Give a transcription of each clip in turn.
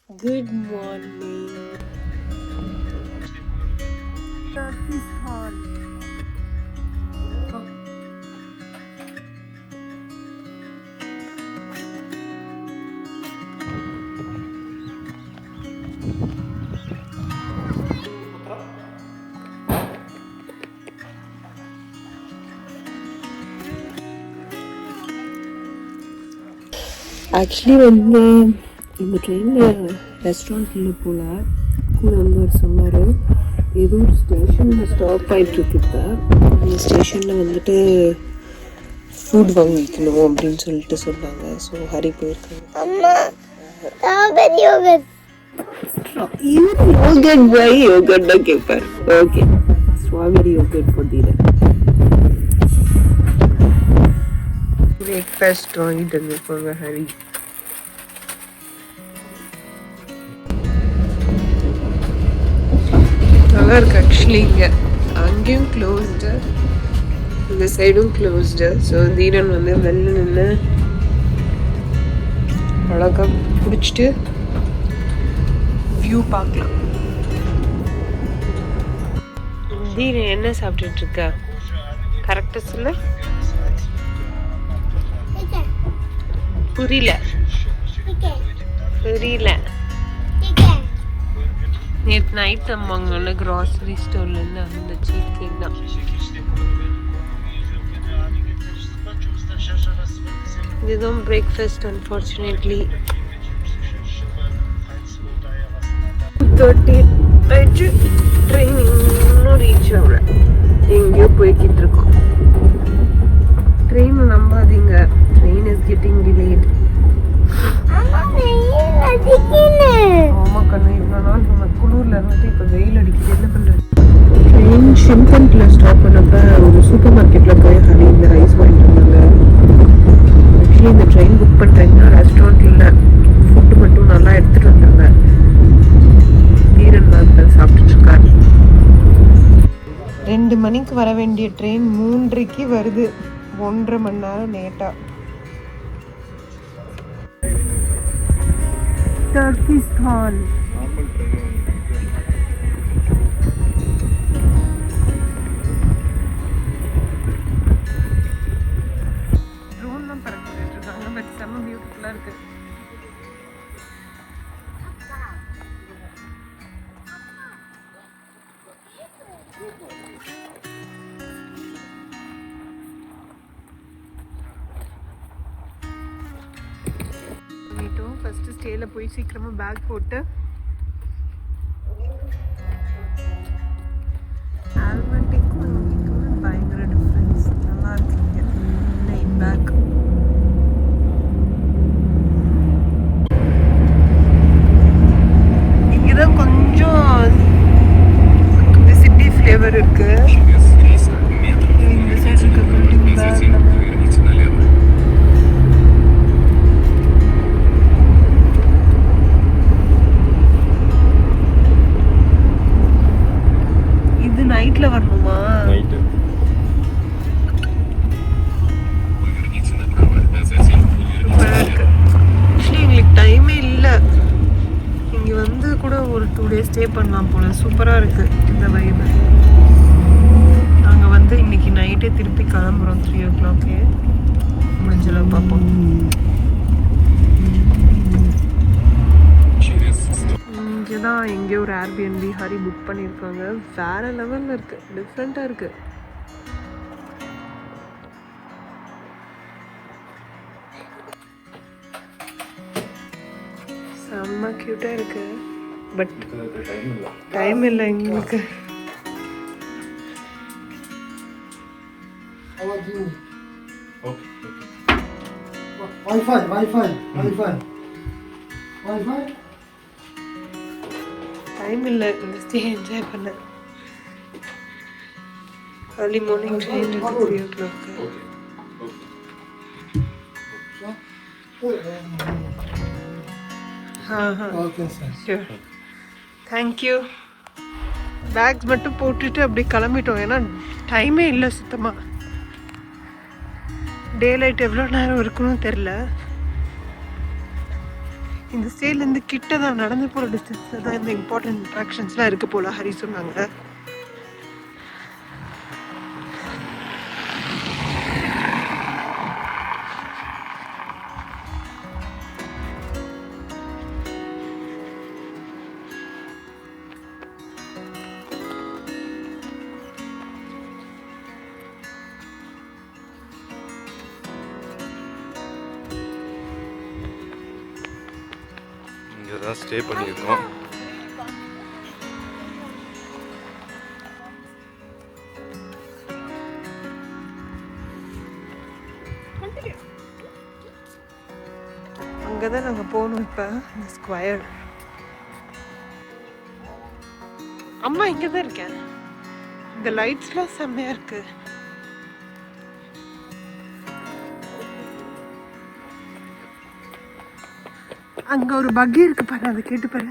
Good morning. Turkistan. Actually வந்து இந்த ட்ரெயினில் ரெஸ்டாரண்ட்டில் போல் கூட வந்து ஒரு சொன்னார் ஏதோ ஒரு ஸ்டேஷனில் ஸ்டாப் ஆகிட்டுருக்கு. இப்போ அந்த ஸ்டேஷனில் வந்துட்டு ஃபுட் வாங்கிக்கணும் அப்படின்னு சொல்லிட்டு சொன்னாங்க. ஸோ ஹரி போயிருக்காங்க. யோகட் பை யோகட் தான் கேட்பார். ஓகே, ஸ்ட்ராபெரி யோகட் போட்டிடுறேன். பிரேக்ஃபாஸ்ட் வாங்கிட்டு வந்துருப்பாங்க ஹரி. நல்லா இருக்கு ஆக்சுவலி. இங்கே அங்கேயும் க்ளோஸ்டு, இந்த சைடும் க்ளோஸ்டு. ஸோ தீரன் வந்து வெளில நின்று அழகாக பிடிச்சிட்டு வியூ பார்க்கலாம். தீரன் என்ன சாப்பிட்டுட்டு இருக்க? கரெக்டாக சொல்லு. புரியல புரியல. நேற்று நைட் நம்ம அங்கே க்ராசரி ஸ்டோர்லேருந்து அந்த சீஸ் கேக் தான். இதுதான் பிரேக்ஃபாஸ்ட். அன்ஃபார்ச்சுனேட்லி 2:30 ஆயிடுச்சு. ட்ரெயின் இன்னும் ரீச் ஆகல. எங்கேயோ போய்கிட்டு இருக்கோம். ட்ரெயின் நம்பாதீங்க, ட்ரெயின் இஸ் கெட்டிங் டிலேட். ஆமா கண்ணு, இவ்வளோ நாள் நம்ம குளூரில் இருந்துட்டு இப்போ வெயில் அடிக்குது. என்ன பண்ணுறது? ட்ரெயின் ஷிம்கண்டில் ஸ்டாப் பண்ணப்போ ஒரு சூப்பர் மார்க்கெட்டில் போய் ஹனி இந்த ரைஸ் வாங்கிட்டு வந்தாங்க. ஆக்சுவலி இந்த ட்ரெயின் புக் பண்ணுறீங்கன்னா ரெஸ்டாரண்ட்டில் ஃபுட்டு மட்டும் நல்லா எடுத்துகிட்டு வந்தாங்க. தீரன் தான் சாப்பிட்டுட்ருக்காரு. 2 மணிக்கு வர வேண்டிய ட்ரெயின் 3:30 வருது. 1.5 மணி நேரம் லேட்டாக. டர்கிஸ்தான். ட்ரோன் தான் பறந்துட்டு இருக்காங்க. பட் செம்ம பியூட்டிஃபுல்லாக இருக்கு. ஃபஸ்ட்டு ஸ்டேல போய் சீக்கிரமாக பேக் போட்டு ஆல்மட்டிக்கும் இங்கேக்கும் பயங்கர டிஃப்ரென்ஸ். நல்லா இருக்குங்க நைட் பேக். இங்கேதான் கொஞ்சம் சிட்டி ஃப்ளேவர் இருக்கு. இந்த சைடு இருக்க பில்டிங் பேக் நைட்ல வரணுமா? நைட்டு ஆக்சுவலி எங்களுக்கு டைமே இல்லை. இங்கே வந்து கூட ஒரு 2 days ஸ்டே பண்ணலாம் போல. சூப்பராக இருக்கு இந்த வைபு. நாங்கள் வந்து இன்னைக்கு நைட்டே திருப்பி கிளம்புறோம். 3 o'clock முடிஞ்சளவு பார்ப்போம். இங்கே தான் எங்கேயோ ஒரு ஏர்பிஎன்பி ஹரி புக் பண்ணியிருக்காங்க. வேறு லெவலில் இருக்குது, டிஃப்ரெண்ட்டாக இருக்குது. செம்ம க்யூட்டாக இருக்குது. பட் டைம் இல்லை எங்களுக்கு. டைம் இல்லை இந்த ஸ்டே என்ஜாய் பண்ண. early morning train at 3 o'clock. Okay sir. Sure. Thank you. Bags மட்டும் போட்டுட்டு அப்படி கிளம்பிட்டோம். ஏன்னா டைமே இல்லை சுத்தமாக. டே லைட் எவ்வளோ நேரம் இருக்குன்னு தெரில. இந்த ஸ்டேலேருந்து கிட்ட தான் நடந்து போகிற டிஸ்டன்ஸில் தான் இந்த இம்பார்ட்டன்ட் அட்ராக்ஷன்ஸ்லாம் இருக்குது போல் ஹரி சொன்னாங்க. இங்கே தான் ஸ்டே பண்ணியிருக்கோம். அங்கே தான் நாங்கள் போகணும் இப்போ. இந்த ஸ்கொயர் அம்மா இங்கே தான் இருக்கேன். இந்த லைட்ஸ்லாம் செம்மையாக இருக்கு. அங்கே ஒரு பக்கி இருக்கு பாரு, அதை கேட்டு பாரு.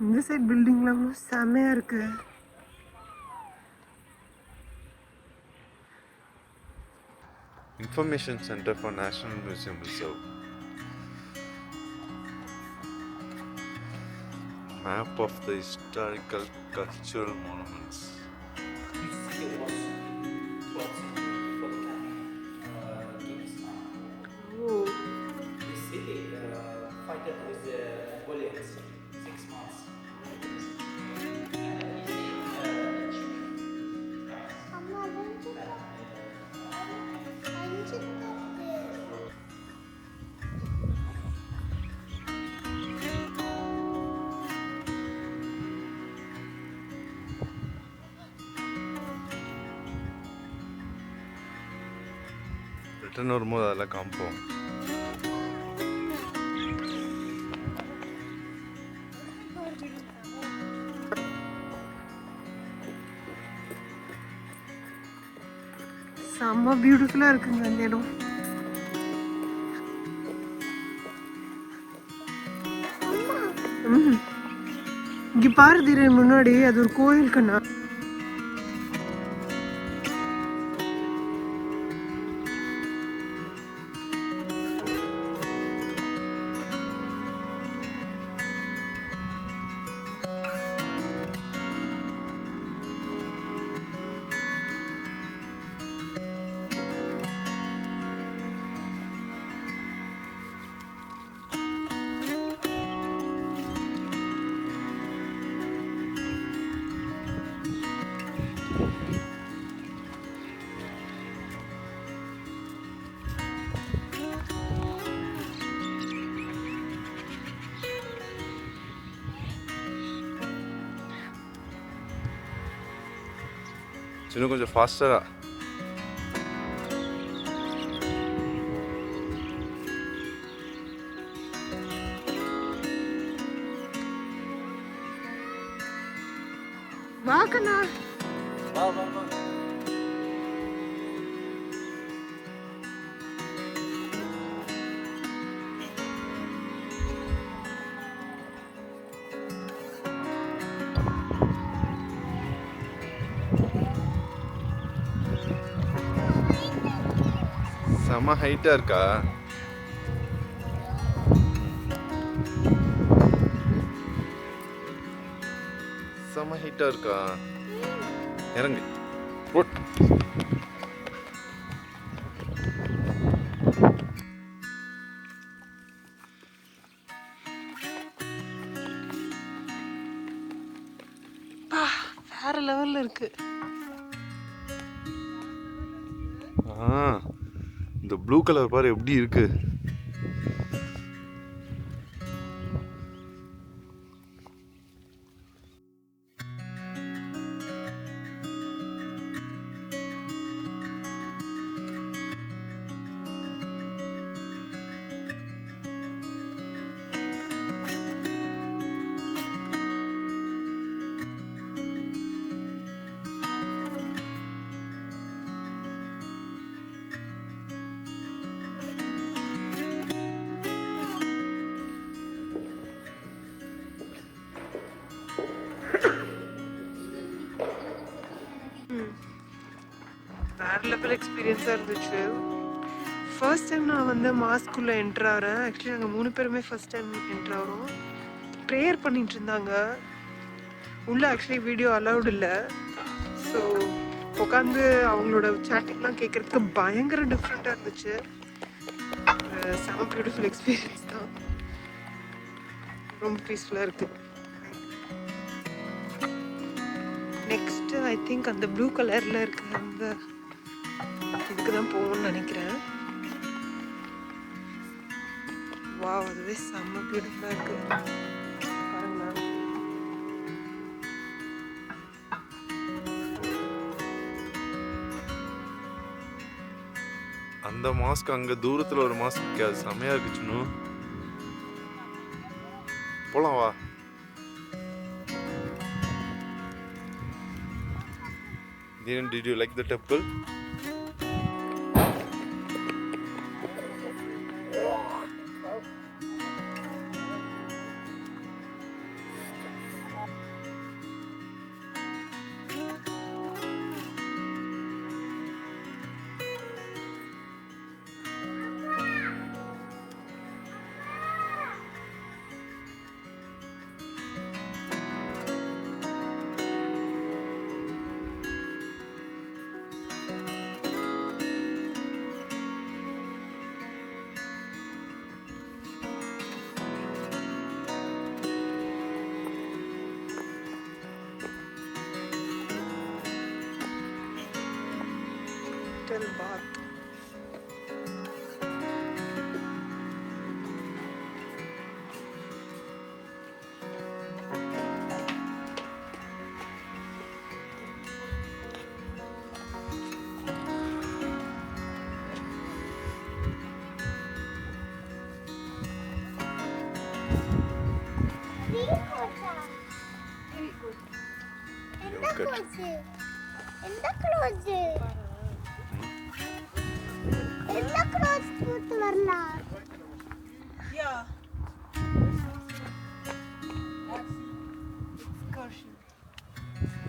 இந்த சைட் பில்டிங்லாம் செம்மையா இருக்கு. Information Center for National Museum Reserve. Map of the historical cultural monuments. Oh. The city fighted with the Mongolians 6 months. Return வரும்போது அதெல்லாம் காமிப்போம். செம்ம பியூட்டிஃபுல்லா இருக்குங்க இந்த இடம். இங்க பாரு தீரே, முன்னாடி அது ஒரு கோயில் கண்ணா. இன்னும் கொஞ்சம் ஃபாஸ்டரா. வா கண்ணா. Wow, wow, wow. செம ஹைட்டா இருக்கா? செம ஹைட்டா இருக்கா? இறங்கு. ஓட். வேற லெவல்ல இருக்கு. இந்த ப்ளூ கலர் பாரு எப்படி இருக்கு. பியூட்டிஃபுல் எக்ஸ்பீரியன்ஸாக இருந்துச்சு. ஃபர்ஸ்ட் டைம் நான் வந்து மாஸ்க்குள்ளே என்ட்ரு ஆகிறேன். ஆக்சுவலி நாங்கள் 3 பேருமே ஃபர்ஸ்ட் டைம் என்ட்ரு ஆகிறோம். ப்ரேயர் பண்ணிட்டு இருந்தாங்க உள்ளே. ஆக்சுவலி வீடியோ அலௌட் இல்லை. ஸோ உட்காந்து அவங்களோட சேட்டிங்லாம் கேட்குறதுக்கு பயங்கர டிஃப்ரெண்ட்டாக இருந்துச்சு. செம பியூட்டிஃபுல் எக்ஸ்பீரியன்ஸ் தான். ரொம்ப பீஸ்ஃபுல்லாக இருக்குது. நெக்ஸ்ட்டு ஐ திங்க் அந்த ப்ளூ கலரில் இருக்கிற அந்த இதுக்கு தான் போகணும்னு நினைக்கிறேன். வாவ், அதுவே செம்ம பியூட்டிஃபுல்லாக இருக்குது. பாருங்களேன். அந்த மாஸ்க் அங்கே தூரத்தில் ஒரு மாஸ்க் அது செமையாக இருக்குச்சுன்னு. போலாம் வா. Did you like the temple? Bath.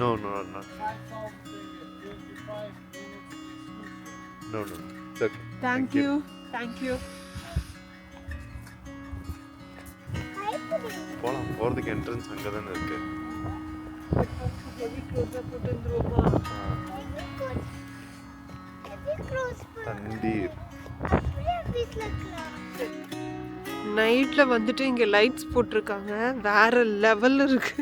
No. It's okay. Thank you. போலாம். போகிறதுக்கு என்ட்ரன்ஸ் அங்கே தானே இருக்கு. தண்ணீர். நைட்ல வந்துட்டு இங்க லைட்ஸ் போட்டிருக்காங்க. வேற லெவல்ல இருக்கு.